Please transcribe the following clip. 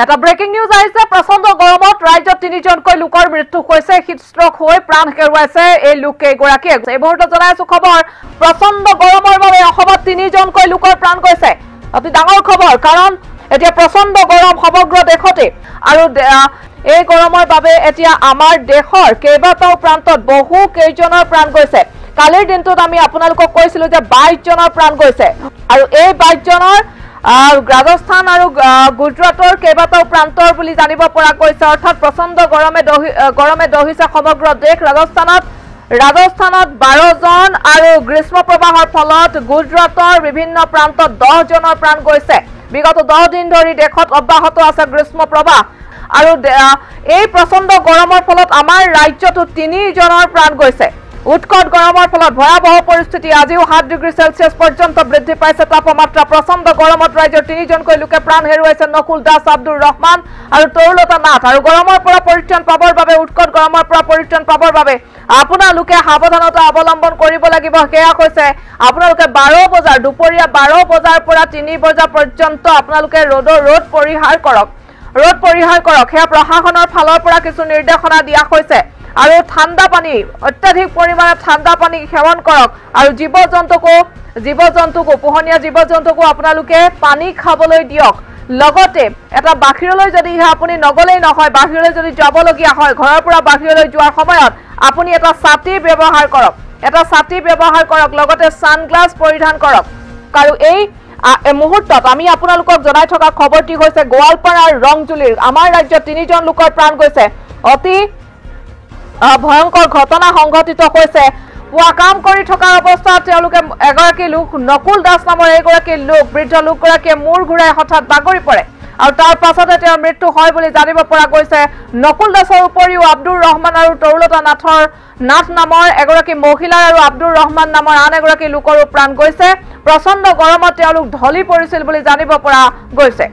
এটা breaking news আহিছে প্ৰচণ্ড গৰমত ৰাজ্যত তিনিজনকৈ লোকৰ মৃত্যু হৈছে হিটষ্ট্ৰক হৈ প্ৰাণ হেৰুৱাইছে এই লোককেইগৰাকীয়ে এই মুহূৰ্তত জনাইছো খবৰ প্ৰচণ্ড গৰমৰ বাবে অসমত তিনিজনকৈ লোকৰ প্ৰাণ গৈছে অতি ডাঙৰ খবৰ কাৰণ এতিয়া প্ৰচণ্ড গৰম সমগ্ৰ দেশতে আৰু এই গৰমৰ বাবে এতিয়া আমাৰ দেশৰ কেইবাটাও প্ৰান্তত বহু কেইজনৰ প্ৰাণ গৈছে কালিৰ দিনটোত আমি আপোনালোকক কৈছিলো যে 22 জনৰ প্ৰাণ গৈছে আৰু এই 22 জনৰ ৰাজস্থান আৰু গুজৰাটৰ কেইবাটাও প্ৰান্তৰ বুলি জানিব পৰা গৈছে অৰ্থাৎ প্ৰচণ্ড গৰমে দহিছে সমগ্ৰ দেশ ৰাজস্থানত 12 জন আৰু গ্ৰীষ্ম প্ৰবাহৰ ফলত গুজৰাটৰ বিভিন্ন প্ৰান্তত 10 জনৰ প্ৰাণ গৈছে বিগত 10 দিন ধৰি দেশত অব্যাহত আছে গ্ৰীষ্ম প্ৰবাহ আৰু এই প্ৰচণ্ড গৰমৰ ফলত আমাৰ ৰাজ্যতো 3 জনৰ প্ৰাণ গৈছে উৎকট গৰমৰ ফলত ভয়াবহ পৰিস্থিতি আজিও 7 ডিগ্ৰী সেলসিয়াছ পৰ্যন্ত বৃদ্ধি পাইছে তাপমাত্ৰা প্ৰচণ্ড গৰমত ৰাজ্যৰ 3 জনকৈ লোকে প্ৰাণ হেৰুৱাইছে নকুল দাস আব্দুৰ ৰহমান আৰু তৰুলতা নাথ আৰু গৰমৰ পৰা পৰিত্ৰাণ পাবৰ বাবে উৎকট গৰমৰ পৰা পৰিত্ৰাণ পাবৰ বাবে আপোনালোকে সাৱধানতা অৱলম্বন কৰিব লাগিব কেয়া কৈছে আপোনালোকে 12 বজাৰ দুপৰীয়া 12 বজাৰ পৰা 3 বজা পৰ্যন্ত আপোনালোকে ৰ'দ পৰিহাৰ কৰক হেয়া প্ৰশাসনৰ ফালৰ পৰা কিছু নিৰ্দেশনা দিয়া হৈছে আৰু ঠাণ্ডা পানী অত্যাধিক পৰিমাণে ঠাণ্ডা পানী সেৱন কৰক আৰু জীৱ-জন্তুকো পোহনীয়া জীৱ-জন্তুকো আপোনালোকে পানী খাবলৈ দিয়ক লগতে এটা বাহিৰলৈ যদি আপুনি নগলেই নহয় বাহিৰলৈ যদি যাবলগীয়া হয় ঘৰৰ পৰা বাহিৰলৈ যোৱাৰ সময়ত আপুনি এটা ছাতি ব্যৱহাৰ কৰক লগতে সানগ্লাস পৰিধান কৰক আৰু এই মুহূৰ্তত আমি আপোনালোকক জনাই থকা খবৰটি হৈছে গোৱালপাৰা আৰু ৰংজুলিৰ আমাৰ ৰাজ্যত 3 জন লোকৰ প্ৰাণ গৈছে অতি ভয়ংকৰ ঘটনা সংঘটিত হৈছে পুৱা কাম কৰি থকা অৱস্থাত তেওঁলোকে এগৰাকী লোক নকুল দাস নামৰ এগৰাকী লোক বৃদ্ধ লোকগৰাকীয়ে মূৰ ঘূৰাই হঠাৎ বাগৰি পৰে আৰু তাৰ পাছতে তেওঁৰ মৃত্যু হয় বুলি জানিব পৰা গৈছে নকুল দাসৰ উপৰিও আব্দুৰ ৰহমান আৰু তৰুলতা নাথ নামৰ এগৰাকী মহিলা আৰু আব্দুৰ ৰহমান নামৰ আন এগৰাকী লোকৰো প্ৰাণ গৈছে প্ৰচণ্ড গৰমত তেওঁলোক ঢলি পৰিছিল বুলি জানিব পৰা গৈছে